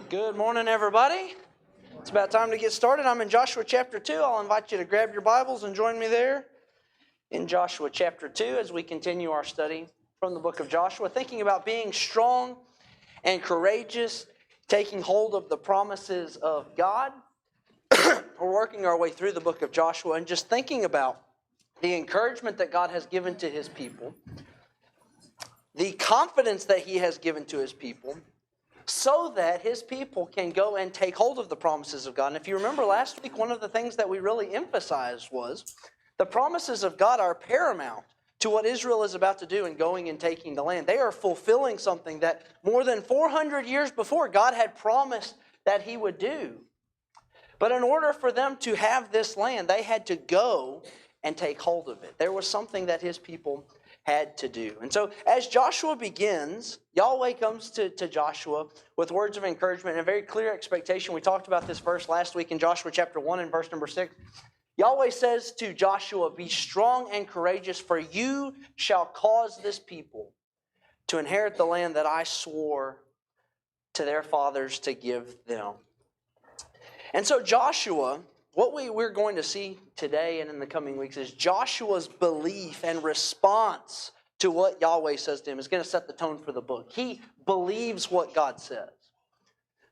Good morning, everybody. It's about time to get started. I'm in Joshua chapter 2. I'll invite you to grab your Bibles and join me there in Joshua chapter 2 as we continue our study from the book of Joshua, thinking about being strong and courageous, taking hold of the promises of God. We're working our way through the book of Joshua and just thinking about the encouragement that God has given to His people, the confidence that He has given to His people, so that His people can go and take hold of the promises of God. And if you remember last week, one of the things that we really emphasized was the promises of God are paramount to what Israel is about to do in going and taking the land. They are fulfilling something that more than 400 years before God had promised that He would do. But in order for them to have this land, they had to go and take hold of it. There was something that His people had to do. And so as Joshua begins, Yahweh comes to Joshua with words of encouragement and a very clear expectation. We talked about this verse last week in Joshua chapter 1 and verse number 6. Yahweh says to Joshua, "Be strong and courageous, for you shall cause this people to inherit the land that I swore to their fathers to give them." And so Joshua, what we're going to see today and in the coming weeks is Joshua's belief and response to what Yahweh says to him is going to set the tone for the book. He believes what God says.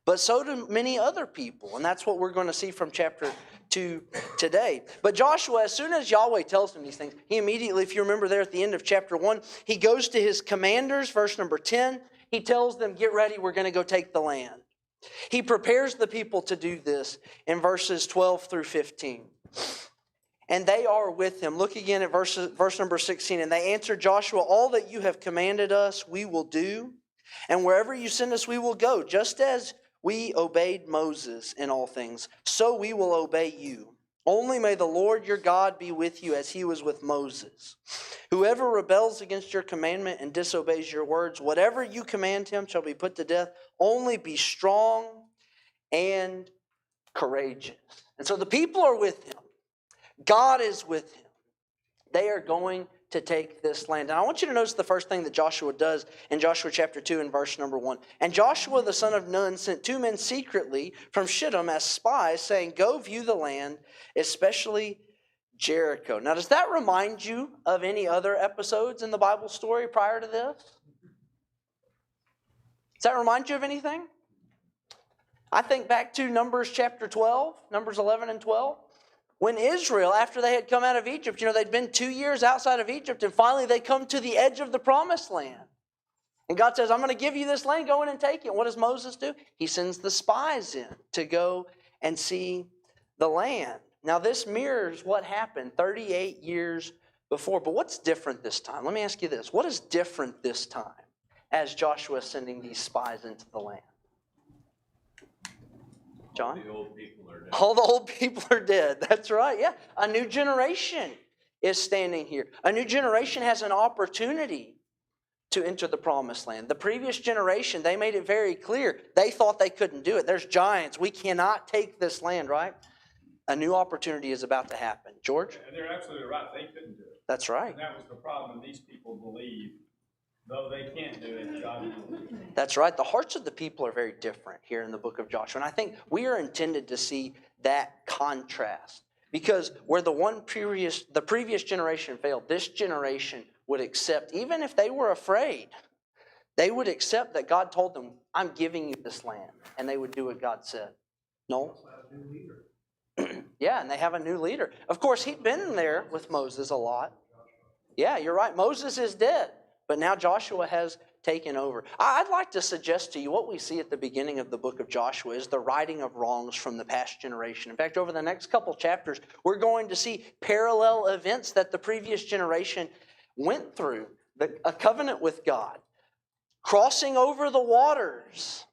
But so do many other people. And that's what we're going to see from chapter 2 today. But Joshua, as soon as Yahweh tells him these things, he immediately, if you remember there at the end of chapter 1, he goes to his commanders, verse number 10. He tells them, get ready, we're going to go take the land. He prepares the people to do this in verses 12 through 15. And they are with him. Look again at verse number 16. And they answered Joshua, all that you have commanded us, we will do. And wherever you send us, we will go. Just as we obeyed Moses in all things, so we will obey you. Only may the Lord your God be with you as He was with Moses. Whoever rebels against your commandment and disobeys your words, whatever you command him shall be put to death. Only be strong and courageous. And so the people are with him. God is with him. They are going to take this land. And I want you to notice the first thing that Joshua does in Joshua chapter 2 and verse number 1. And Joshua the son of Nun sent 2 men secretly from Shittim as spies, saying, go view the land, especially Jericho. Now, does that remind you of any other episodes in the Bible story prior to this? Does that remind you of anything? I think back to Numbers chapter 12, Numbers 11 and 12. When Israel, after they had come out of Egypt, they'd been 2 years outside of Egypt, and finally they come to the edge of the promised land. And God says, I'm going to give you this land, go in and take it. What does Moses do? He sends the spies in to go and see the land. Now this mirrors what happened 38 years before. But what's different this time? Let me ask you this. What is different this time as Joshua is sending these spies into the land? John? The old people are dead. All the old people are dead. That's right. Yeah. A new generation is standing here. A new generation has an opportunity to enter the promised land. The previous generation, they made it very clear. They thought they couldn't do it. There's giants. We cannot take this land, right? A new opportunity is about to happen. George? And they're absolutely right. They couldn't do it. That's right. And that was the problem. These people believe, though they can't do it, God will do it. That's right. The hearts of the people are very different here in the book of Joshua. And I think we are intended to see that contrast. Because where the previous generation failed, this generation would accept, even if they were afraid, they would accept that God told them, I'm giving you this land. And they would do what God said. No? Yeah, and they have a new leader. Of course, he'd been there with Moses a lot. Yeah, you're right. Moses is dead. But now Joshua has taken over. I'd like to suggest to you what we see at the beginning of the book of Joshua is the righting of wrongs from the past generation. In fact, over the next couple chapters, we're going to see parallel events that the previous generation went through. A covenant with God, crossing over the waters,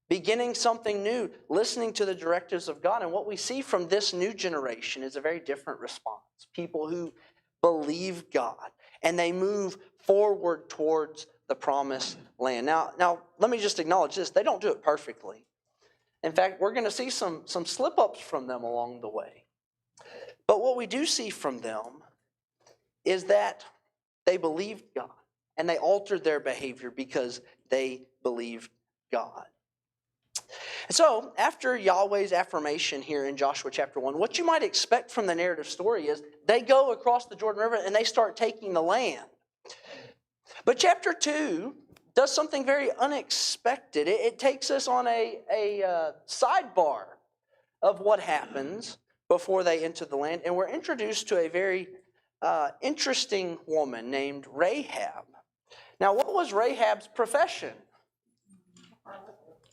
beginning something new, listening to the directives of God. And what we see from this new generation is a very different response. People who believe God and they move forward towards the promised land. Now, let me just acknowledge this. They don't do it perfectly. In fact, we're going to see some slip-ups from them along the way. But what we do see from them is that they believed God and they altered their behavior because they believed God. And so, after Yahweh's affirmation here in Joshua chapter 1, what you might expect from the narrative story is they go across the Jordan River and they start taking the land. But chapter 2 does something very unexpected. It takes us on a sidebar of what happens before they enter the land. And we're introduced to a very interesting woman named Rahab. Now, what was Rahab's profession?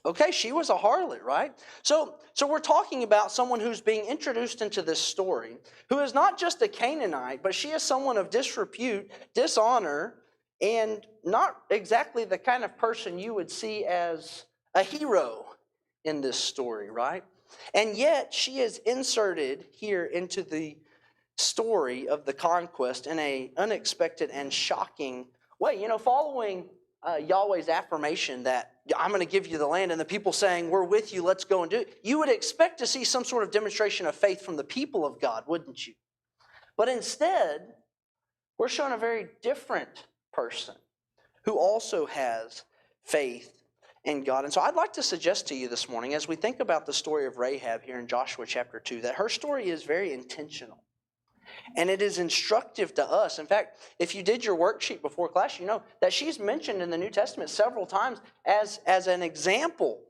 Okay, she was a harlot, right? So we're talking about someone who's being introduced into this story, who is not just a Canaanite, but she is someone of disrepute, dishonor, and not exactly the kind of person you would see as a hero in this story, right? And yet she is inserted here into the story of the conquest in an unexpected and shocking way. You know, following Yahweh's affirmation that I'm going to give you the land, and the people saying, we're with you, let's go and do it, you would expect to see some sort of demonstration of faith from the people of God, wouldn't you? But instead, we're shown a very different person who also has faith in God. And so I'd like to suggest to you this morning, as we think about the story of Rahab here in Joshua chapter 2, that her story is very intentional. And it is instructive to us. In fact, if you did your worksheet before class, you know that she's mentioned in the New Testament several times as an example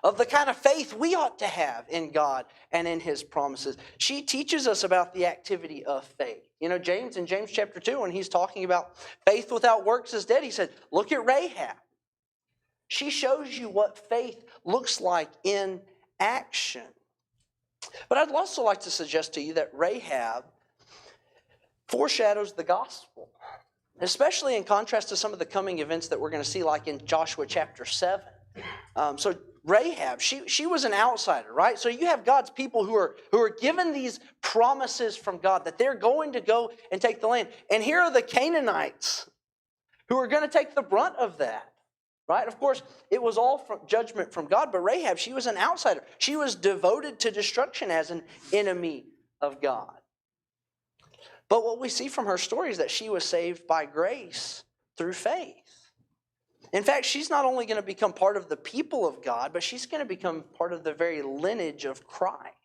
of the kind of faith we ought to have in God and in His promises. She teaches us about the activity of faith. You know, James in James chapter 2, when he's talking about faith without works is dead, he said, look at Rahab. She shows you what faith looks like in action. But I'd also like to suggest to you that Rahab foreshadows the gospel, especially in contrast to some of the coming events that we're going to see, like in Joshua chapter 7. So Rahab, she was an outsider, right? So you have God's people who are given these promises from God that they're going to go and take the land. And here are the Canaanites who are going to take the brunt of that, right? Of course, it was all from judgment from God, but Rahab, she was an outsider. She was devoted to destruction as an enemy of God. But what we see from her story is that she was saved by grace through faith. In fact, she's not only going to become part of the people of God, but she's going to become part of the very lineage of Christ.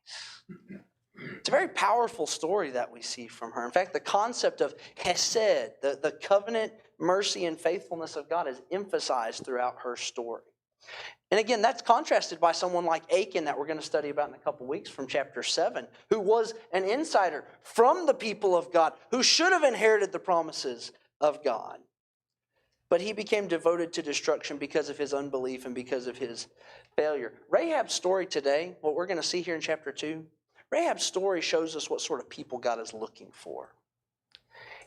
It's a very powerful story that we see from her. In fact, the concept of hesed, the covenant mercy and faithfulness of God, is emphasized throughout her story. And again, that's contrasted by someone like Achan that we're going to study about in a couple weeks from chapter 7, who was an insider from the people of God, who should have inherited the promises of God. But he became devoted to destruction because of his unbelief and because of his failure. Rahab's story today, what we're going to see here in chapter 2, Rahab's story shows us what sort of people God is looking for.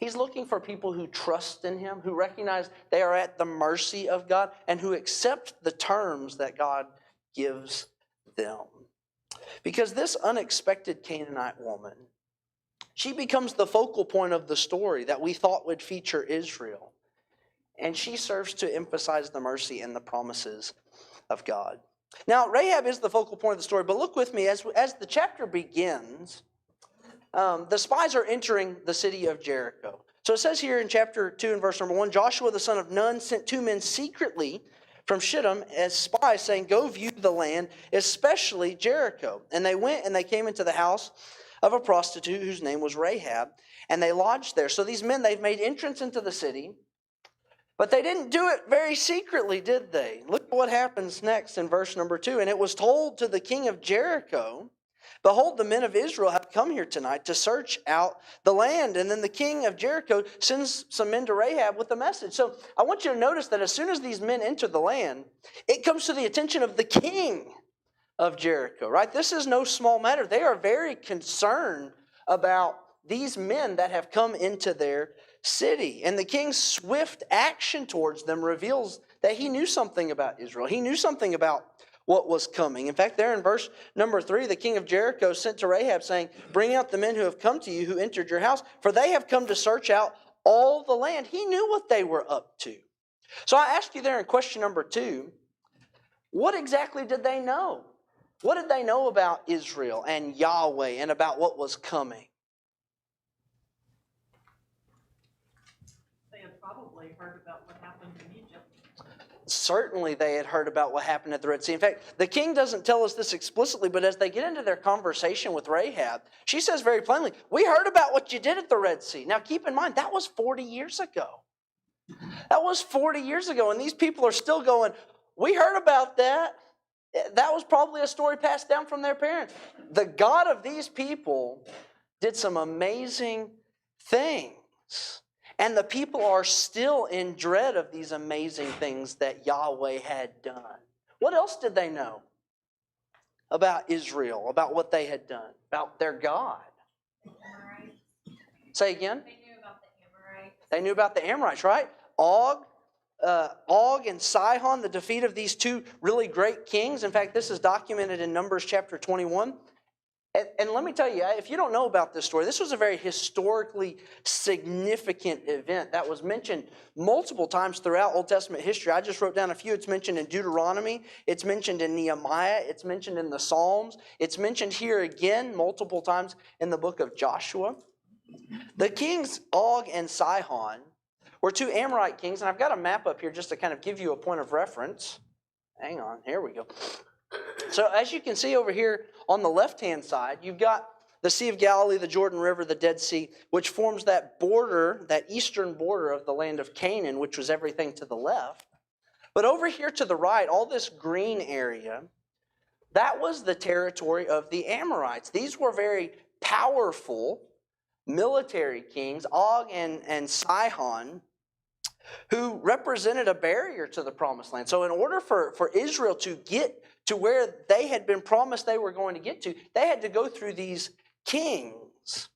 He's looking for people who trust in Him, who recognize they are at the mercy of God, and who accept the terms that God gives them. Because this unexpected Canaanite woman, she becomes the focal point of the story that we thought would feature Israel. And she serves to emphasize the mercy and the promises of God. Now, Rahab is the focal point of the story, but look with me, as the chapter begins, the spies are entering the city of Jericho. So it says here in chapter 2 and verse number 1, Joshua the son of Nun sent 2 men secretly from Shittim as spies, saying, go view the land, especially Jericho. And they went and they came into the house of a prostitute whose name was Rahab, and they lodged there. So these men, they've made entrance into the city, but they didn't do it very secretly, did they? Look at what happens next in verse number 2. And it was told to the king of Jericho, behold, the men of Israel have come here tonight to search out the land. And then the king of Jericho sends some men to Rahab with a message. So I want you to notice that as soon as these men enter the land, it comes to the attention of the king of Jericho, right? This is no small matter. They are very concerned about these men that have come into their city. And the king's swift action towards them reveals that he knew something about Israel. He knew something about what was coming. In fact, there in verse number 3, the king of Jericho sent to Rahab saying, bring out the men who have come to you, who entered your house, for they have come to search out all the land. He knew what they were up to. So I ask you there in question number 2, what exactly did they know? What did they know about Israel and Yahweh and about what was coming? They had probably heard about what happened in Egypt. Certainly they had heard about what happened at the Red Sea. In fact, the king doesn't tell us this explicitly, but as they get into their conversation with Rahab, she says very plainly, we heard about what you did at the Red Sea. Now keep in mind, that was 40 years ago. That was 40 years ago, and these people are still going, we heard about that. That was probably a story passed down from their parents. The God of these people did some amazing things. And the people are still in dread of these amazing things that Yahweh had done. What else did they know about Israel, about what they had done, about their God? Amorites. Say again? They knew about the Amorites. They knew about the Amorites, right? Og and Sihon, the defeat of these two really great kings. In fact, this is documented in Numbers chapter 21. And let me tell you, if you don't know about this story, this was a very historically significant event that was mentioned multiple times throughout Old Testament history. I just wrote down a few. It's mentioned in Deuteronomy. It's mentioned in Nehemiah. It's mentioned in the Psalms. It's mentioned here again multiple times in the book of Joshua. The kings Og and Sihon were two Amorite kings, and I've got a map up here just to kind of give you a point of reference. Hang on, here we go. So as you can see over here on the left-hand side, you've got the Sea of Galilee, the Jordan River, the Dead Sea, which forms that border, that eastern border of the land of Canaan, which was everything to the left. But over here to the right, all this green area, that was the territory of the Amorites. These were very powerful military kings, Og and Sihon, who represented a barrier to the promised land. So in order for Israel to get to where they had been promised they were going to get to, they had to go through these kings.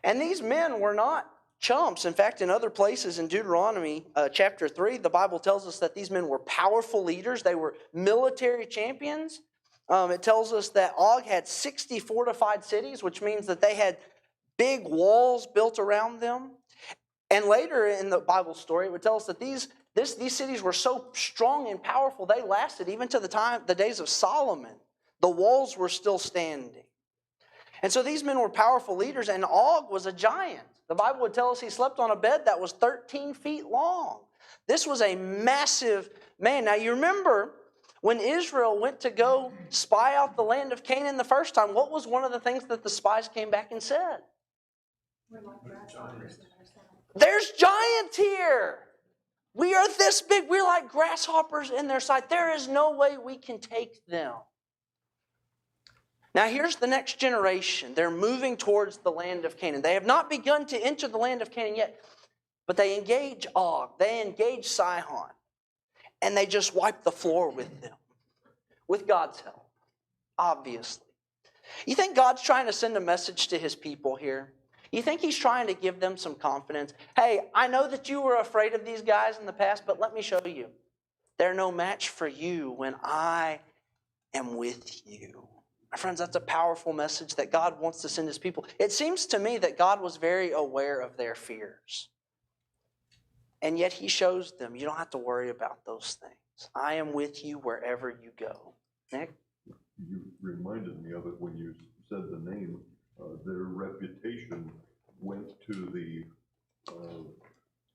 And these men were not chumps. In fact, in other places in Deuteronomy chapter 3, the Bible tells us that these men were powerful leaders. They were military champions. It tells us that Og had 60 fortified cities, which means that they had big walls built around them. And later in the Bible story, it would tell us that these cities were so strong and powerful, they lasted even to the days of Solomon. The walls were still standing. And so these men were powerful leaders, and Og was a giant. The Bible would tell us he slept on a bed that was 13 feet long. This was a massive man. Now you remember when Israel went to go spy out the land of Canaan the first time, what was one of the things that the spies came back and said? We're like grasshoppers in our sight. There's giants here. We are this big. We're like grasshoppers in their sight. There is no way we can take them. Now here's the next generation. They're moving towards the land of Canaan. They have not begun to enter the land of Canaan yet, but they engage Og. They engage Sihon. And they just wipe the floor with them. With God's help, obviously. You think God's trying to send a message to his people here? You think he's trying to give them some confidence? Hey, I know that you were afraid of these guys in the past, but let me show you. They're no match for you when I am with you. My friends, that's a powerful message that God wants to send his people. It seems to me that God was very aware of their fears. And yet he shows them, you don't have to worry about those things. I am with you wherever you go. Nick? You reminded me of it when you said the name. Their reputation went to the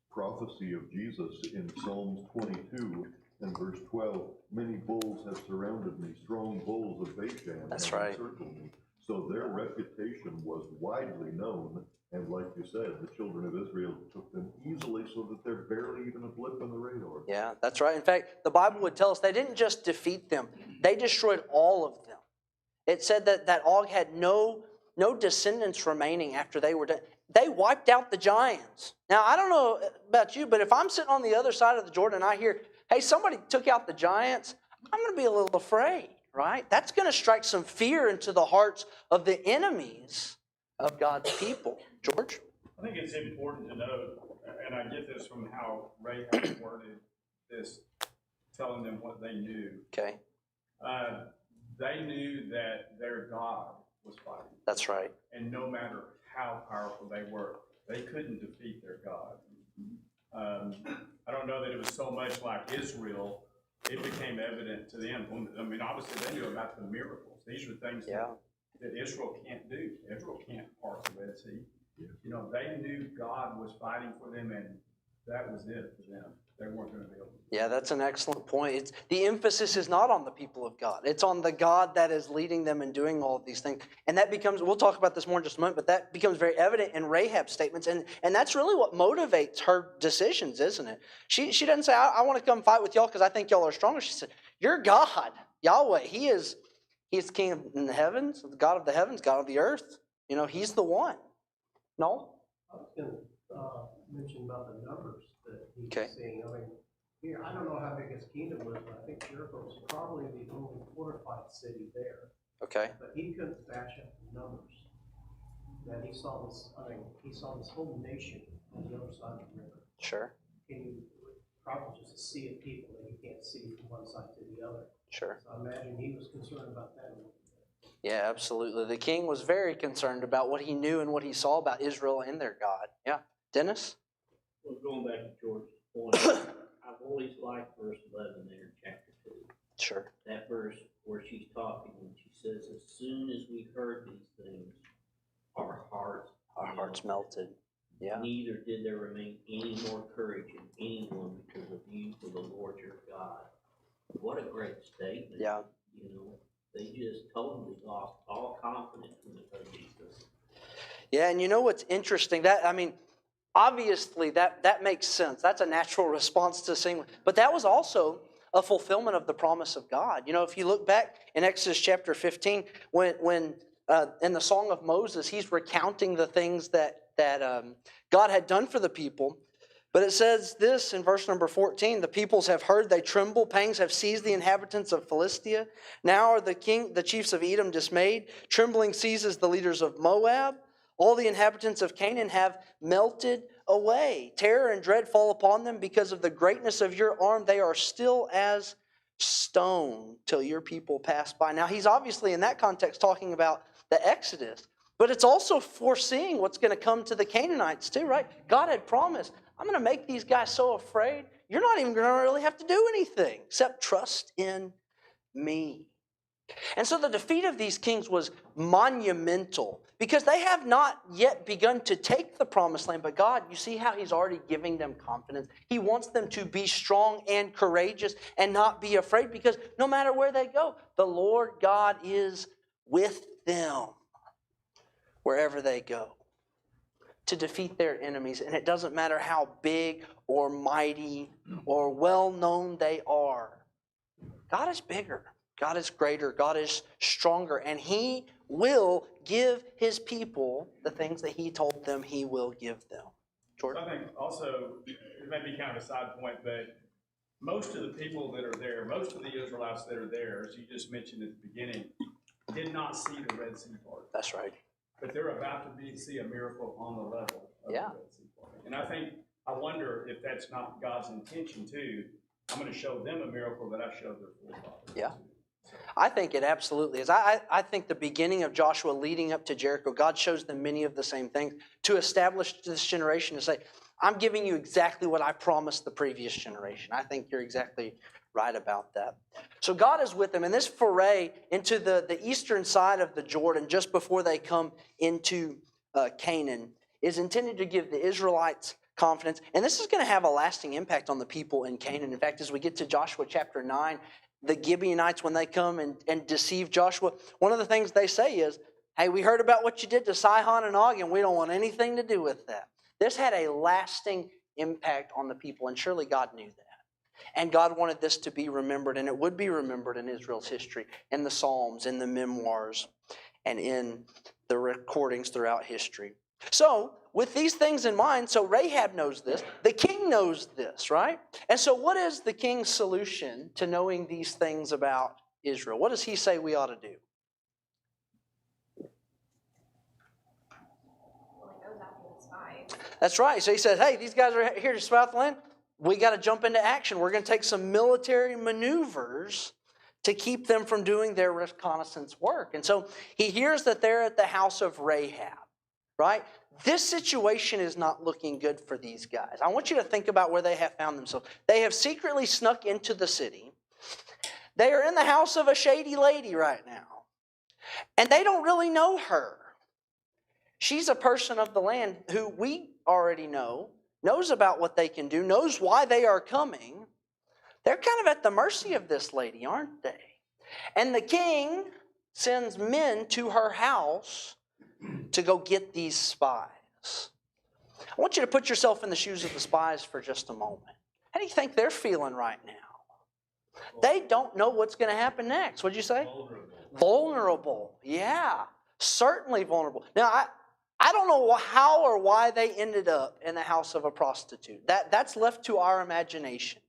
prophecy of Jesus in Psalms 22 and verse 12. Many bulls have surrounded me, strong bulls of Bashan That's have right. encircled me. So their reputation was widely known, and like you said, the children of Israel took them easily so that they're barely even a blip on the radar. Yeah, that's right. In fact, the Bible would tell us they didn't just defeat them, they destroyed all of them. It said that Og had no descendants remaining after they were dead. They wiped out the giants. Now, I don't know about you, but if I'm sitting on the other side of the Jordan and I hear, hey, somebody took out the giants, I'm going to be a little afraid, right? That's going to strike some fear into the hearts of the enemies of God's people. George? I think it's important to note, and I get this from how Rahab worded this, telling them what they knew. Okay, They knew that their God was fighting. that's right. And no matter how powerful they were, they couldn't defeat their God. I don't know that it was so much like Israel. It became evident to them. I mean, obviously they knew about the miracles. These are things that Israel can't do. Israel can't part the Red Sea. You know, they knew God was fighting for them, and that was it for them. they weren't going to be able to. Yeah, that's an excellent point. The emphasis is not on the people of God. It's on the God that is leading them and doing all of these things. And that becomes, we'll talk about this more in just a moment, but that becomes very evident in Rahab's statements. And that's really what motivates her decisions, isn't it? She doesn't say, I want to come fight with y'all because I think y'all are stronger. She said, you're God, Yahweh. He is king of the heavens, the God of the heavens, God of the earth. You know, he's the one. No? I was going to mention about the numbers that he's Okay. seeing. I mean, here, I don't know how big his kingdom was, but I think Jericho was probably the only fortified city there. Okay. But he couldn't bash up the numbers. That he saw this, he saw this whole nation on the other side of the river. Sure. And you probably just a sea of people that you can't see from one side to the other. Sure. So I imagine he was concerned about that a little bit. Yeah, absolutely. The king was very concerned about what he knew and what he saw about Israel and their God. Yeah. Dennis? Well, going back to George's point, I've always liked verse 11 there in chapter 2. Sure. That verse where she's talking and she says, as soon as we heard these things, our hearts melted. Yeah. Neither did there remain any more courage in anyone because of you, for the Lord your God. What a great statement. Yeah. You know, they just totally lost all confidence when they heard these things. Yeah, and you know what's interesting? Obviously that makes sense. That's a natural response to seeing. But that was also a fulfillment of the promise of God. You know, if you look back in Exodus chapter 15, when in the Song of Moses, he's recounting the things that God had done for the people. But it says this in verse number 14, the peoples have heard, they tremble, pangs have seized the inhabitants of Philistia. Now are the chiefs of Edom dismayed, trembling seizes the leaders of Moab. All the inhabitants of Canaan have melted away. Terror and dread fall upon them because of the greatness of your arm. They are still as stone till your people pass by. Now, he's obviously in that context talking about the Exodus, but it's also foreseeing what's going to come to the Canaanites too, right? God had promised, I'm going to make these guys so afraid, you're not even going to really have to do anything except trust in me. And so the defeat of these kings was monumental because they have not yet begun to take the promised land. But God, you see how he's already giving them confidence. He wants them to be strong and courageous and not be afraid because no matter where they go, the Lord God is with them wherever they go to defeat their enemies. And it doesn't matter how big or mighty or well-known they are. God is bigger. God is greater, God is stronger, and he will give his people the things that he told them he will give them. Jordan? I think also, it may be kind of a side point, but most of the people that are there, most of the Israelites that are there, as you just mentioned at the beginning, did not see the Red Sea part. That's right. But they're about to see a miracle on the level of the Red Sea part. And I wonder if that's not God's intention too. I'm going to show them a miracle that I showed their forefathers. Yeah. I think it absolutely is. I think the beginning of Joshua leading up to Jericho, God shows them many of the same things to establish this generation to say, I'm giving you exactly what I promised the previous generation. I think you're exactly right about that. So God is with them. And this foray into the eastern side of the Jordan, just before they come into Canaan, is intended to give the Israelites confidence. And this is going to have a lasting impact on the people in Canaan. In fact, as we get to Joshua chapter 9, the Gibeonites, when they come and deceive Joshua, one of the things they say is, hey, we heard about what you did to Sihon and Og, and we don't want anything to do with that. This had a lasting impact on the people, and surely God knew that. And God wanted this to be remembered, and it would be remembered in Israel's history, in the Psalms, in the memoirs, and in the recordings throughout history. So, with these things in mind, so Rahab knows this, the king knows this, right? And so what is the king's solution to knowing these things about Israel? What does he say we ought to do? Well, it goes after the spies. That's right. So he says, hey, these guys are here to spy out the land. We got to jump into action. We're going to take some military maneuvers to keep them from doing their reconnaissance work. And so he hears that they're at the house of Rahab. Right? This situation is not looking good for these guys. I want you to think about where they have found themselves. They have secretly snuck into the city. They are in the house of a shady lady right now. And they don't really know her. She's a person of the land who we already know knows about what they can do, knows why they are coming. They're kind of at the mercy of this lady, aren't they? And the king sends men to her house to go get these spies. I want you to put yourself in the shoes of the spies for just a moment. How do you think they're feeling right now? They don't know what's going to happen next. What'd you say? Vulnerable. Yeah, certainly vulnerable. Now, I don't know how or why they ended up in the house of a prostitute. That's left to our imagination.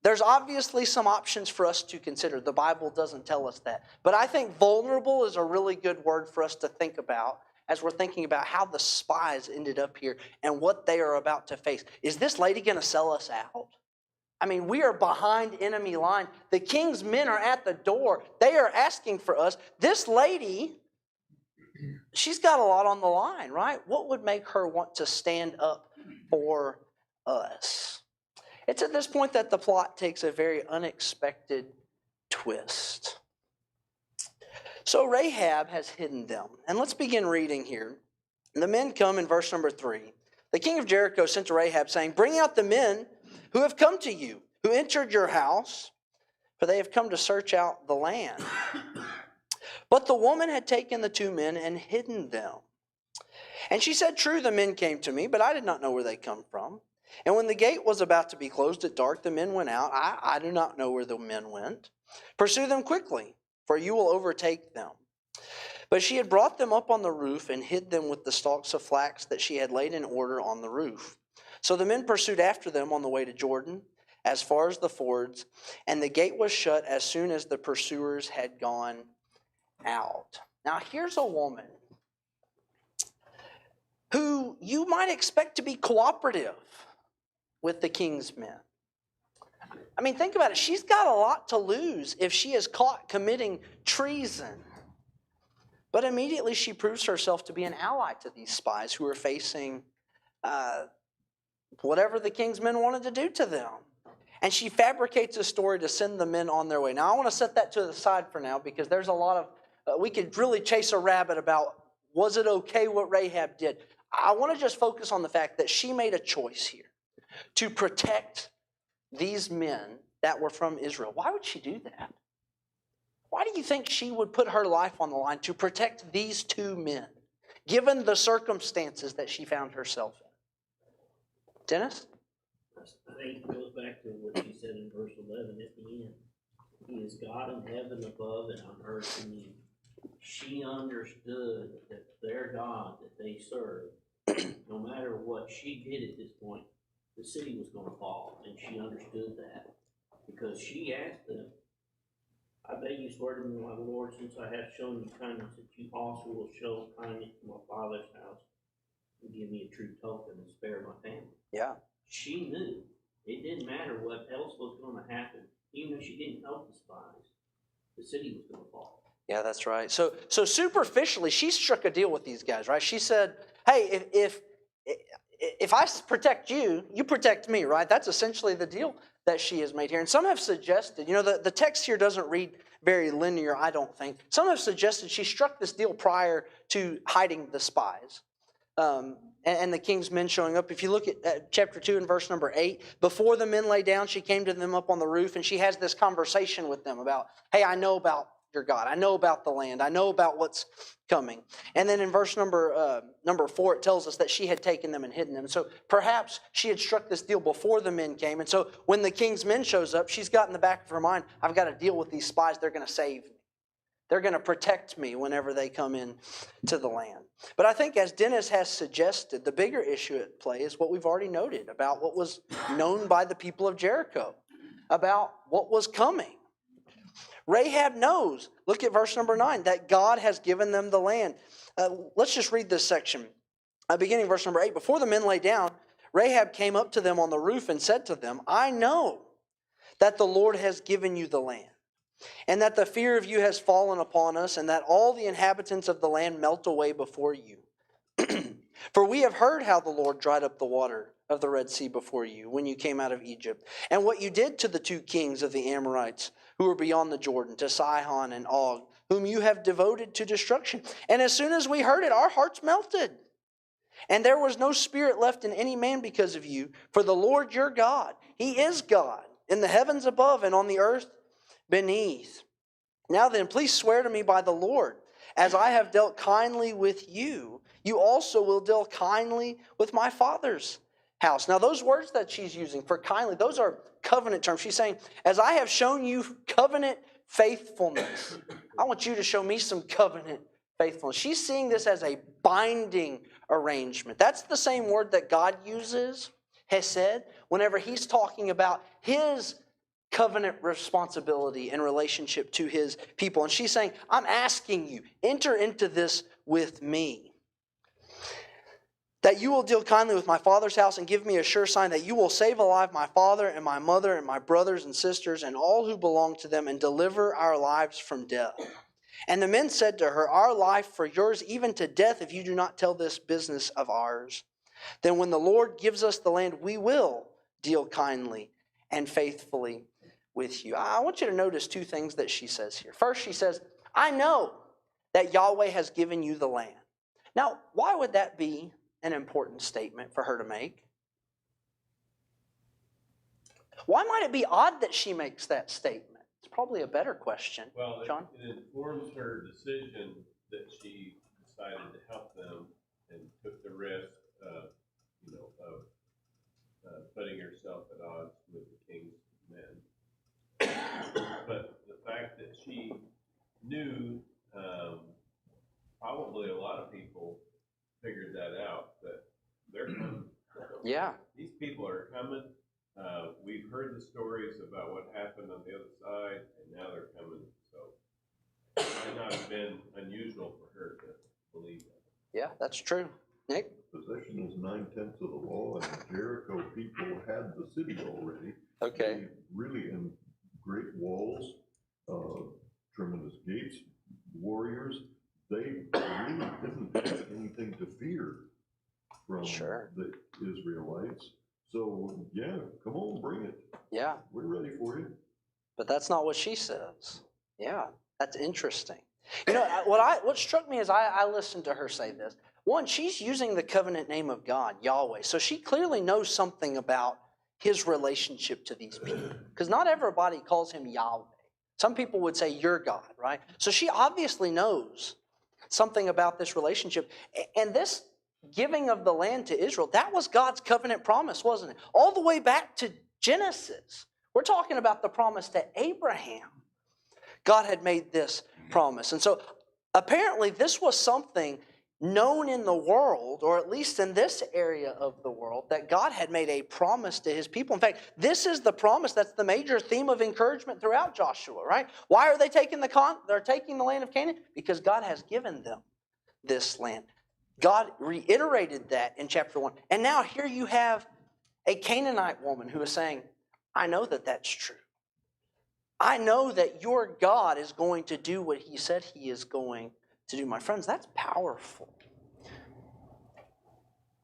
There's obviously some options for us to consider. The Bible doesn't tell us that. But I think vulnerable is a really good word for us to think about as we're thinking about how the spies ended up here and what they are about to face. Is this lady going to sell us out? I mean, we are behind enemy line. The king's men are at the door. They are asking for us. This lady, she's got a lot on the line, right? What would make her want to stand up for us? It's at this point that the plot takes a very unexpected twist. So Rahab has hidden them. And let's begin reading here. The men come in verse number 3. The king of Jericho sent to Rahab, saying, "Bring out the men who have come to you, who entered your house, for they have come to search out the land." But the woman had taken the 2 men and hidden them. And she said, "True, the men came to me, but I did not know where they come from. And when the gate was about to be closed at dark, the men went out. I do not know where the men went. Pursue them quickly, for you will overtake them." But she had brought them up on the roof and hid them with the stalks of flax that she had laid in order on the roof. So the men pursued after them on the way to Jordan, as far as the fords, and the gate was shut as soon as the pursuers had gone out. Now here's a woman who you might expect to be cooperative with the king's men. I mean, think about it. She's got a lot to lose if she is caught committing treason. But immediately she proves herself to be an ally to these spies who are facing whatever the king's men wanted to do to them. And she fabricates a story to send the men on their way. Now, I want to set that to the side for now because there's a lot of, we could really chase a rabbit about, was it okay what Rahab did? I want to just focus on the fact that she made a choice here to protect these men that were from Israel. Why would she do that? Why do you think she would put her life on the line to protect these 2 men, given the circumstances that she found herself in? Dennis? I think it goes back to what she said in verse 11 at the end. He is God in heaven above and on earth beneath. She understood that their God that they served, no matter what she did at this point, the city was going to fall. And she understood that because she asked them, "I beg you swear to me, my Lord, since I have shown you kindness, that you also will show kindness to my father's house and give me a true token and spare my family." Yeah. She knew it didn't matter what else was going to happen. Even if she didn't help the spies, the city was going to fall. Yeah, that's right. So superficially, she struck a deal with these guys, right? She said, "Hey, if I protect you, you protect me," right? That's essentially the deal that she has made here. And some have suggested, the text here doesn't read very linear, I don't think. Some have suggested she struck this deal prior to hiding the spies. And the king's men showing up. If you look at chapter 2 and verse number 8, before the men lay down, she came to them up on the roof, and she has this conversation with them about, "Hey, I know about your God. I know about the land. I know about what's coming." And then in verse number 4, it tells us that she had taken them and hidden them. So perhaps she had struck this deal before the men came. And so when the king's men shows up, she's got in the back of her mind, "I've got to deal with these spies. They're going to save me. They're going to protect me whenever they come in to the land." But I think, as Dennis has suggested, the bigger issue at play is what we've already noted about what was known by the people of Jericho, about what was coming. Rahab knows, look at verse number 9, that God has given them the land. Let's just read this section. Beginning verse number 8, before the men lay down, Rahab came up to them on the roof and said to them, "I know that the Lord has given you the land, and that the fear of you has fallen upon us, and that all the inhabitants of the land melt away before you. For we have heard how the Lord dried up the water of the Red Sea before you when you came out of Egypt, and what you did to the 2 kings of the Amorites who were beyond the Jordan, to Sihon and Og, whom you have devoted to destruction. And as soon as we heard it, our hearts melted. And there was no spirit left in any man because of you. For the Lord your God, He is God, in the heavens above and on the earth beneath. Now then, please swear to me by the Lord, as I have dealt kindly with you, you also will deal kindly with my father's house. Now, those words that she's using for kindly, those are covenant terms. She's saying, as I have shown you covenant faithfulness, I want you to show me some covenant faithfulness. She's seeing this as a binding arrangement. That's the same word that God uses, hesed, whenever He's talking about His covenant responsibility in relationship to His people. And she's saying, I'm asking you, enter into this with me. That you will deal kindly with my father's house and give me a sure sign that you will save alive my father and my mother and my brothers and sisters and all who belong to them and deliver our lives from death. And the men said to her, our life for yours, even to death, if you do not tell this business of ours. Then when the Lord gives us the land, we will deal kindly and faithfully with you. I want you to notice two things that she says here. First, she says, I know that Yahweh has given you the land. Now, why would that be an important statement for her to make? Why might it be odd that she makes that statement? It's probably a better question. Well, John? it informs her decision that she decided to help them and took the risk of putting herself at odds with the king's men. But the fact that she knew, probably a lot of people figured that out, that they're coming. Yeah. These people are coming. We've heard the stories about what happened on the other side, and now they're coming. So it might not have been unusual for her to believe that. Yeah, that's true. Nick? Possession is 9/10 of the law, and the Jericho people had the city already. Okay. They really in great walls, tremendous gates, warriors. They really didn't have anything to fear from Sure. the Israelites. So, yeah, come on, bring it. Yeah. We're ready for you. But that's not what she says. Yeah, that's interesting. You know, what struck me as I listened to her say this. One, she's using the covenant name of God, Yahweh. So she clearly knows something about His relationship to these people. Because not everybody calls Him Yahweh. Some people would say, your God, right? So she obviously knows something about this relationship. And this giving of the land to Israel, that was God's covenant promise, wasn't it? All the way back to Genesis. We're talking about the promise to Abraham. God had made this promise. And so apparently this was something known in the world, or at least in this area of the world, that God had made a promise to His people. In fact, this is the promise that's the major theme of encouragement throughout Joshua, right? Why are they taking they're taking the land of Canaan? Because God has given them this land. God reiterated that in chapter 1. And now here you have a Canaanite woman who is saying, I know that that's true. I know that your God is going to do what He said He is going to do. My friends, that's powerful.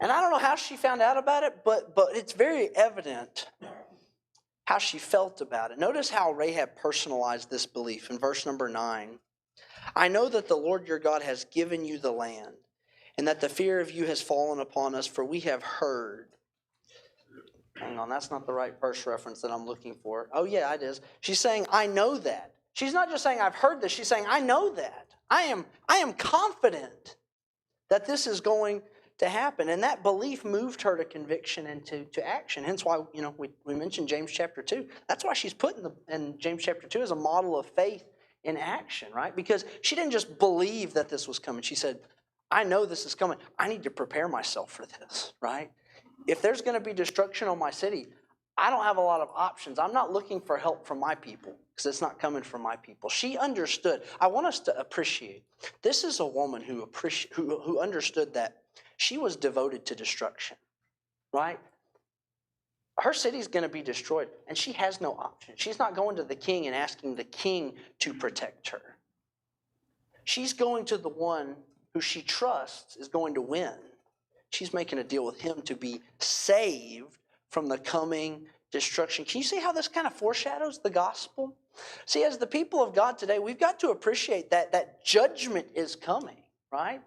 And I don't know how she found out about it, but it's very evident how she felt about it. Notice how Rahab personalized this belief in verse number 9. I know that the Lord your God has given you the land, and that the fear of you has fallen upon us, for we have heard. Hang on, that's not the right verse reference that I'm looking for. Oh, yeah, it is. She's saying, I know that. She's not just saying, I've heard this. She's saying, I know that. I am confident that this is going to happen. And that belief moved her to conviction and to action. Hence why, we mentioned James chapter 2. That's why she's put in James chapter 2 as a model of faith in action, right? Because she didn't just believe that this was coming. She said, I know this is coming. I need to prepare myself for this, right? If there's going to be destruction on my city, I don't have a lot of options. I'm not looking for help from my people because it's not coming from my people. She understood. I want us to appreciate. This is a woman who understood that she was devoted to destruction, right? Her city's going to be destroyed, and she has no option. She's not going to the king and asking the king to protect her. She's going to the one who she trusts is going to win. She's making a deal with him to be saved from the coming destruction. Can you see how this kind of foreshadows the gospel? See, as the people of God today, we've got to appreciate that judgment is coming, right?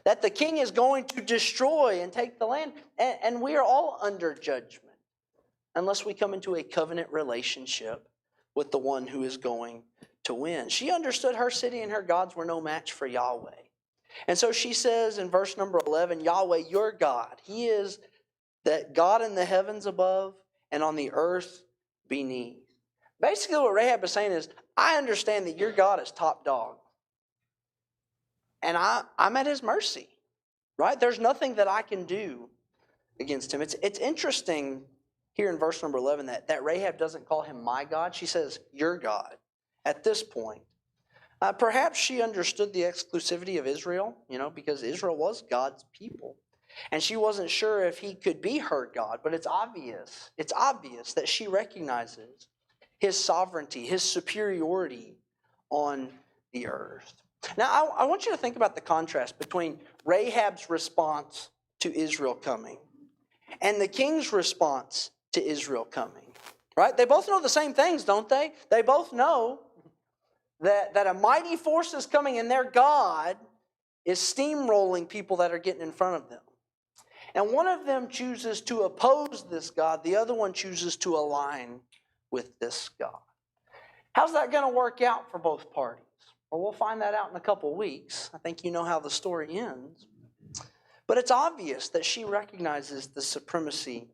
that the king is going to destroy and take the land. And we are all under judgment unless we come into a covenant relationship with the one who is going to win. She understood her city and her gods were no match for Yahweh. And so she says in verse number 11, Yahweh, your God, He is that God in the heavens above and on the earth beneath. Basically what Rahab is saying is, I understand that your God is top dog. And I'm at His mercy, right? There's nothing that I can do against Him. It's interesting here in verse number 11 that Rahab doesn't call Him my God. She says, your God, at this point. Perhaps she understood the exclusivity of Israel, because Israel was God's people. And she wasn't sure if He could be her God, but it's obvious that she recognizes His sovereignty, His superiority on the earth. Now, I want you to think about the contrast between Rahab's response to Israel coming and the king's response to Israel coming, right? They both know the same things, don't they? They both know that a mighty force is coming and their God is steamrolling people that are getting in front of them. And one of them chooses to oppose this God. The other one chooses to align with this God. How's that going to work out for both parties? Well, we'll find that out in a couple weeks. I think you know how the story ends. But it's obvious that she recognizes the supremacy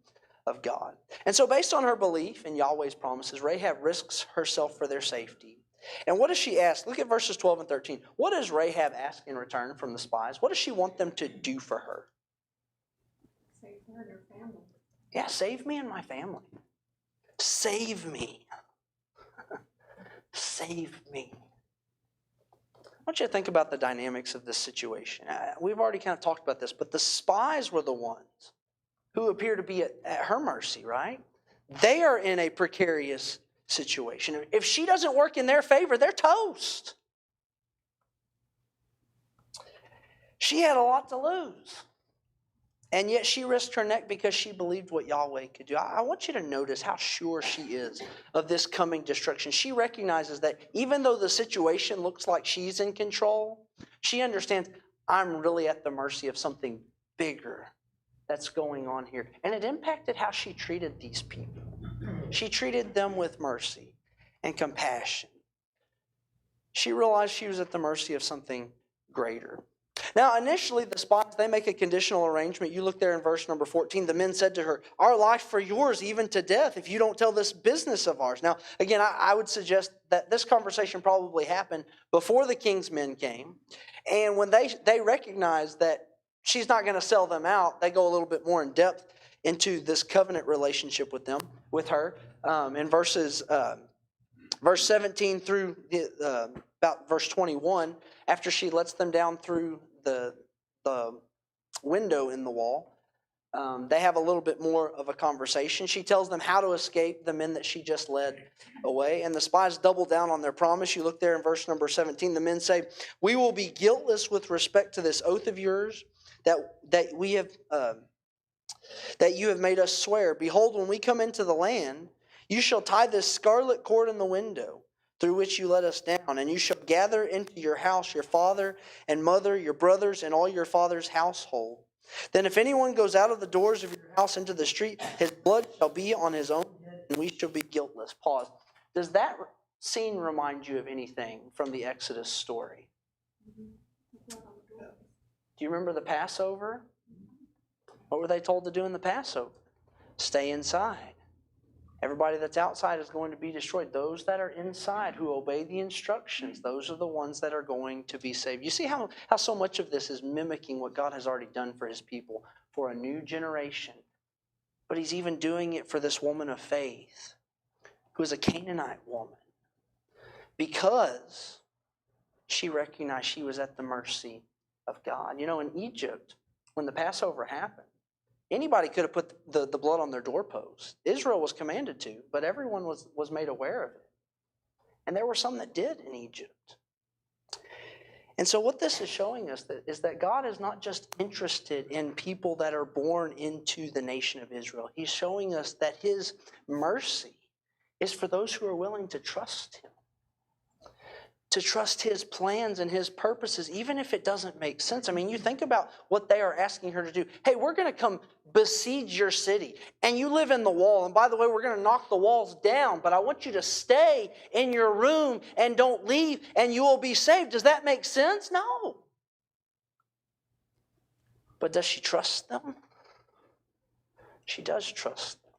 of God. And so based on her belief in Yahweh's promises, Rahab risks herself for their safety. And what does she ask? Look at verses 12 and 13. What does Rahab ask in return from the spies? What does she want them to do for her? Save her and her family. Yeah, save me and my family. Save me. Save me. I want you to think about the dynamics of this situation. We've already kind of talked about this, but the spies were the ones who appear to be at her mercy, right? They are in a precarious situation. If she doesn't work in their favor, they're toast. She had a lot to lose. And yet she risked her neck because she believed what Yahweh could do. I want you to notice how sure she is of this coming destruction. She recognizes that even though the situation looks like she's in control, she understands I'm really at the mercy of something bigger that's going on here. And it impacted how she treated these people. She treated them with mercy and compassion. She realized she was at the mercy of something greater. Now, initially, the spies, they make a conditional arrangement. You look there in verse number 14. The men said to her, our life for yours, even to death, if you don't tell this business of ours. Now, again, I would suggest that this conversation probably happened before the king's men came. And when they recognize that she's not going to sell them out, they go a little bit more in depth into this covenant relationship with her. In verse 17 through about verse 21, after she lets them down through the window in the wall, they have a little bit more of a conversation. She tells them how to escape the men that she just led away, and the spies double down on their promise. You look there in verse number 17. The men say, we will be guiltless with respect to this oath of yours that you have made us swear. Behold, when we come into the land, you shall tie this scarlet cord in the window through which you let us down, and you shall gather into your house your father and mother, your brothers, and all your father's household. Then if anyone goes out of the doors of your house into the street, his blood shall be on his own head, and we shall be guiltless. Pause. Does that scene remind you of anything from the Exodus story? Do you remember the Passover? What were they told to do in the Passover? Stay inside. Everybody that's outside is going to be destroyed. Those that are inside who obey the instructions, those are the ones that are going to be saved. You see how so much of this is mimicking what God has already done for His people for a new generation. But He's even doing it for this woman of faith who is a Canaanite woman because she recognized she was at the mercy of God. In Egypt, when the Passover happened, anybody could have put the blood on their doorpost. Israel was commanded to, but everyone was made aware of it. And there were some that did in Egypt. And so what this is showing us is that God is not just interested in people that are born into the nation of Israel. He's showing us that His mercy is for those who are willing to trust Him, to trust His plans and His purposes, even if it doesn't make sense. I mean, you think about what they are asking her to do. Hey, we're going to come besiege your city, and you live in the wall. And by the way, we're going to knock the walls down, but I want you to stay in your room and don't leave, and you will be saved. Does that make sense? No. But does she trust them? She does trust them.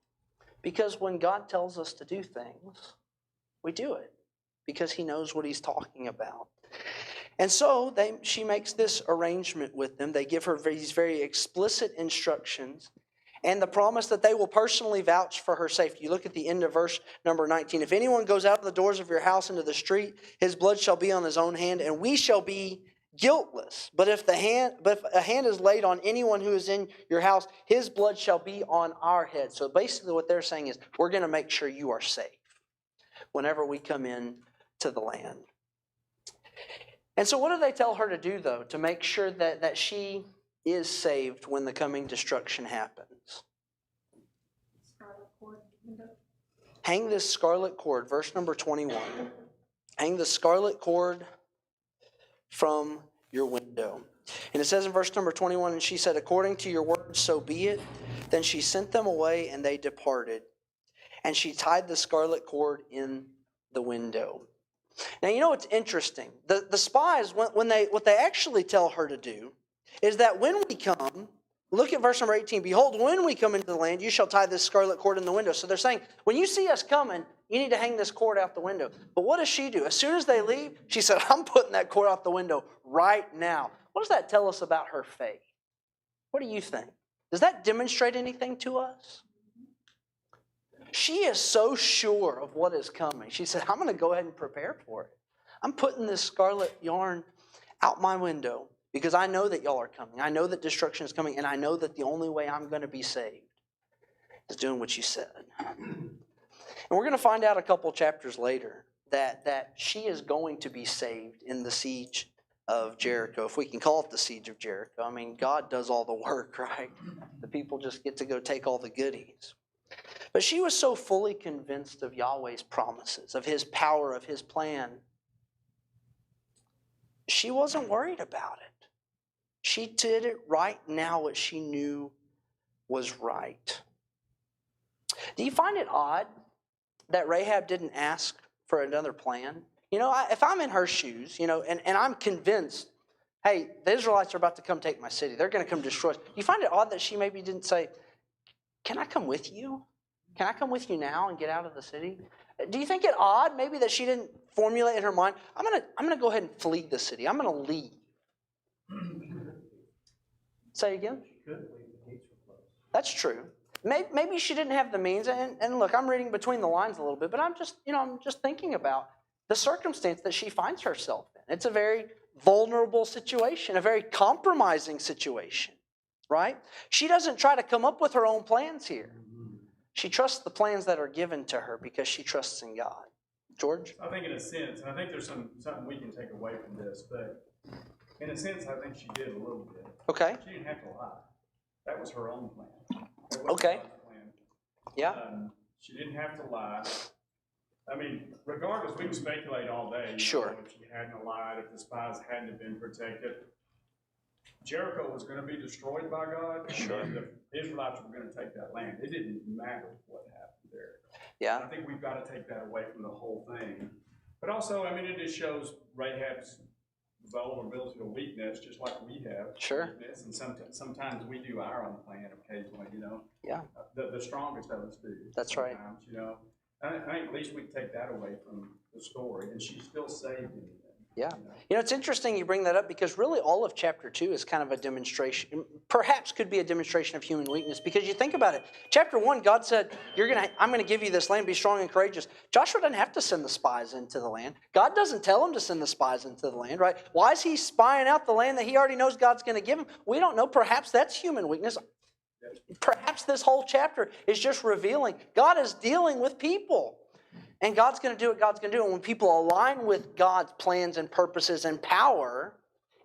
Because when God tells us to do things, we do it. Because He knows what He's talking about. And so she makes this arrangement with them. They give her these very explicit instructions and the promise that they will personally vouch for her safety. You look at the end of verse number 19. If anyone goes out of the doors of your house into the street, his blood shall be on his own hand, and we shall be guiltless. But if a hand is laid on anyone who is in your house, his blood shall be on our head. So basically what they're saying is, we're going to make sure you are safe whenever we come in to the land. And so what do they tell her to do, though, to make sure that she is saved when the coming destruction happens? Scarlet cord window. Hang this scarlet cord, verse number 21. Hang the scarlet cord from your window. And it says in verse number 21, and she said, according to your word, so be it. Then she sent them away, and they departed. And she tied the scarlet cord in the window. Now, you know what's interesting? The spies, what they actually tell her to do is that when we come, look at verse number 18. Behold, when we come into the land, you shall tie this scarlet cord in the window. So they're saying, when you see us coming, you need to hang this cord out the window. But what does she do? As soon as they leave, she said, I'm putting that cord out the window right now. What does that tell us about her faith? What do you think? Does that demonstrate anything to us? She is so sure of what is coming. She said, I'm going to go ahead and prepare for it. I'm putting this scarlet yarn out my window because I know that y'all are coming. I know that destruction is coming, and I know that the only way I'm going to be saved is doing what you said. And we're going to find out a couple chapters later that she is going to be saved in the siege of Jericho, if we can call it the siege of Jericho. I mean, God does all the work, right? The people just get to go take all the goodies. But she was so fully convinced of Yahweh's promises, of His power, of His plan. She wasn't worried about it. She did it right now, what she knew was right. Do you find it odd that Rahab didn't ask for another plan? You know, if I'm in her shoes, you know, and I'm convinced, hey, the Israelites are about to come take my city. They're going to come destroy us. Do you find it odd that she maybe didn't say, can I come with you? Can I come with you now and get out of the city? Do you think it odd maybe that she didn't formulate in her mind, I'm gonna go ahead and flee the city. I'm going to leave. Say again? She could leave, the gates were closed. That's true. Maybe she didn't have the means. And look, I'm reading between the lines a little bit, but I'm just thinking about the circumstance that she finds herself in. It's a very vulnerable situation, a very compromising situation, right? She doesn't try to come up with her own plans here. She trusts the plans that are given to her because she trusts in God. George? I think in a sense, and I think there's something we can take away from this, but in a sense, I think she did a little bit. Okay. She didn't have to lie. That was her own plan. That wasn't Okay. God's plan. Yeah. She didn't have to lie. I mean, regardless, we can speculate all day. Sure. If she hadn't lied, if the spies hadn't been protected. Jericho was going to be destroyed by God. Sure. And the Israelites were going to take that land. It didn't matter what happened there. Yeah. I think we've got to take that away from the whole thing. But also, I mean, it just shows Rahab's vulnerability or weakness, just like we have. Sure. Weakness, and sometimes we do our own plan occasionally, you know. Yeah. The strongest of us do. That's right. Sometimes, you know. I think at least we can take that away from the story, and she's still saved in it. Yeah. You know, it's interesting you bring that up because really all of chapter 2 is kind of a demonstration, perhaps could be a demonstration of human weakness because you think about it. Chapter 1, God said, I'm going to give you this land, be strong and courageous. Joshua doesn't have to send the spies into the land. God doesn't tell him to send the spies into the land, right? Why is he spying out the land that he already knows God's going to give him? We don't know. Perhaps that's human weakness. Perhaps this whole chapter is just revealing God is dealing with people. And God's going to do what God's going to do. And when people align with God's plans and purposes and power,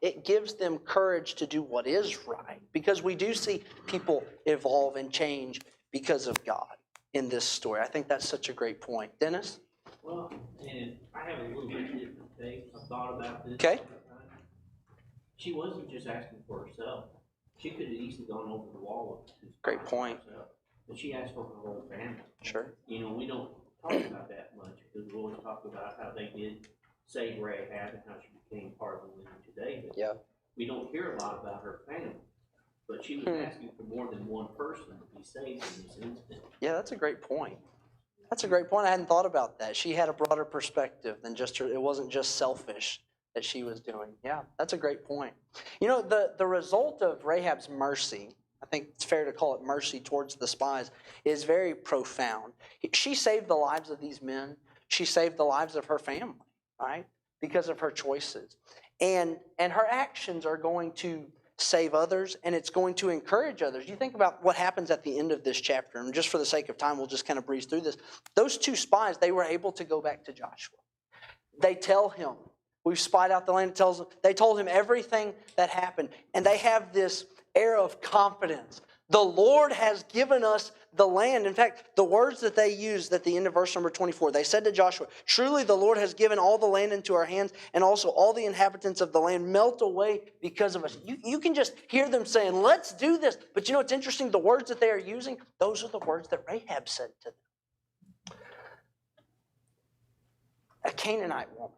it gives them courage to do what is right. Because we do see people evolve and change because of God in this story. I think that's such a great point. Dennis? Well, and I have a little bit different okay? I've thought about this. Okay. She wasn't just asking for herself. She could have easily gone over the wall. Great point. Herself, but she asked for her whole family. Sure. You know, we don't talk about that much because we always talk about how they did save Rahab and how she became part of the lineage of David. Yeah. We don't hear a lot about her family, but she was asking for more than one person to be saved in this instant. Yeah, that's a great point. That's a great point. I hadn't thought about that. She had a broader perspective than just her. It wasn't just selfish that she was doing. Yeah, that's a great point. You know, the result of Rahab's mercy, I think it's fair to call it mercy towards the spies, is very profound. She saved the lives of these men. She saved the lives of her family, right? Because of her choices. And her actions are going to save others, and it's going to encourage others. You think about what happens at the end of this chapter, and just for the sake of time, we'll just kind of breeze through this. Those two spies, they were able to go back to Joshua. They tell him, we've spied out the land. They told him everything that happened, and they have this air of confidence. The Lord has given us the land. In fact, the words that they used at the end of verse number 24, they said to Joshua, truly the Lord has given all the land into our hands, and also all the inhabitants of the land melt away because of us. You can just hear them saying, let's do this. But you know what's interesting? The words that they are using, those are the words that Rahab said to them. A Canaanite woman,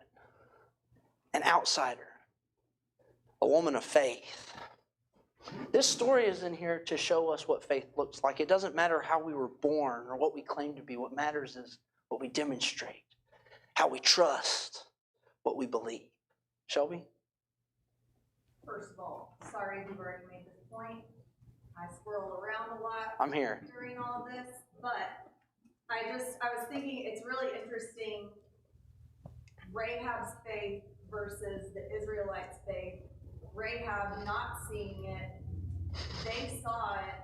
an outsider, a woman of faith. This story is in here to show us what faith looks like. It doesn't matter how we were born or what we claim to be. What matters is what we demonstrate, how we trust, what we believe. Shelby? First of all, sorry you've already made this point. I squirreled around a lot I'm here. during all of this, but I was thinking it's really interesting, Rahab's faith versus the Israelites' faith. Rahab not seeing it, they saw it,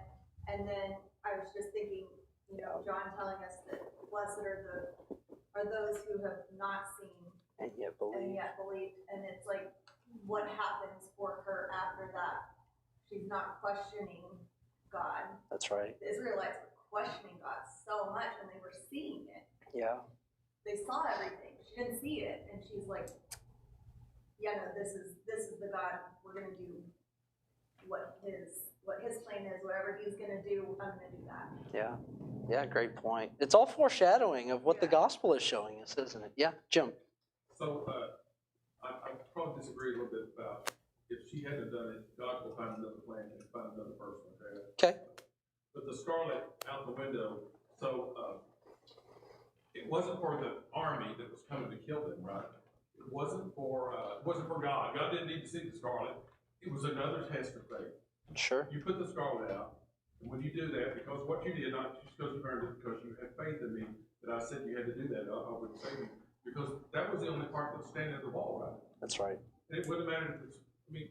and then I was just thinking, you know, John telling us that blessed are those who have not seen And yet believed, and it's like, what happens for her after that? She's not questioning God. That's right. The Israelites were questioning God so much, and they were seeing it. Yeah. They saw everything. She didn't see it, and she's like, yeah, no, this is the God. We're gonna do what his plan is. Whatever he's gonna do, I'm gonna do that. Yeah. Yeah, great point. It's all foreshadowing of what the gospel is showing us, isn't it? Yeah, Jim. So, I probably disagree a little bit about if she hadn't done it, God will find another plan and find another person, okay? Okay. But the scarlet out the window, so, it wasn't for the army that was coming to kill them, right? It wasn't for God. God didn't need to see the scarlet. It was another test of faith. Sure. You put the scarlet out, and when you do that, because what you did, not just because you earned it, because you had faith in me, that I said you had to do that, I would save you. Because that was the only part that was standing at the wall, right? That's right. And it wouldn't matter if it's,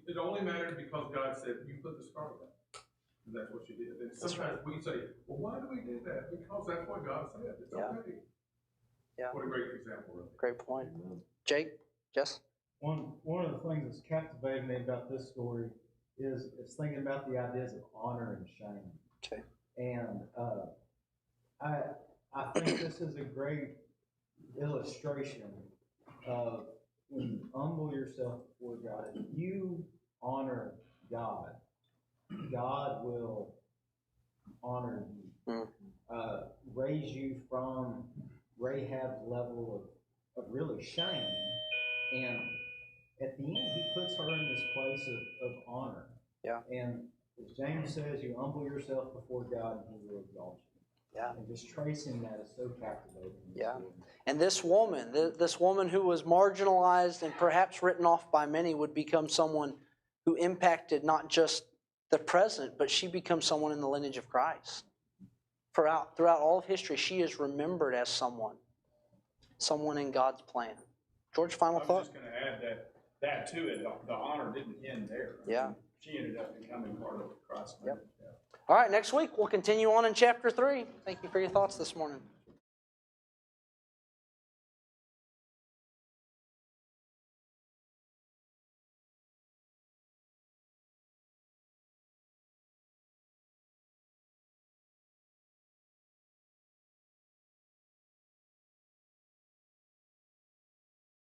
it only mattered because God said, you put the scarlet out. And that's what you did. And sometimes we say, well, why do we do that? Because that's what God said. It's okay. Yeah. What a great example. Right? Great point. Jake? Jess? One of the things that's captivated me about this story is thinking about the ideas of honor and shame. Okay. And I think this is a great illustration of when you humble yourself before God, if you honor God, God will honor you, raise you from Rahab's level of really shame, and at the end, he puts her in this place of honor. Yeah. And as James says, you humble yourself before God, and he will exalt you. Yeah. And just tracing that is so captivating. Yeah. And this woman who was marginalized and perhaps written off by many would become someone who impacted not just the present, but she becomes someone in the lineage of Christ. Throughout all of history, she is remembered as someone in God's plan. George, final thought? I was just going to add that to it. The honor didn't end there. Yeah. She ended up becoming part of Christ's lineage. Yep. All right, next week we'll continue on in chapter 3. Thank you for your thoughts this morning.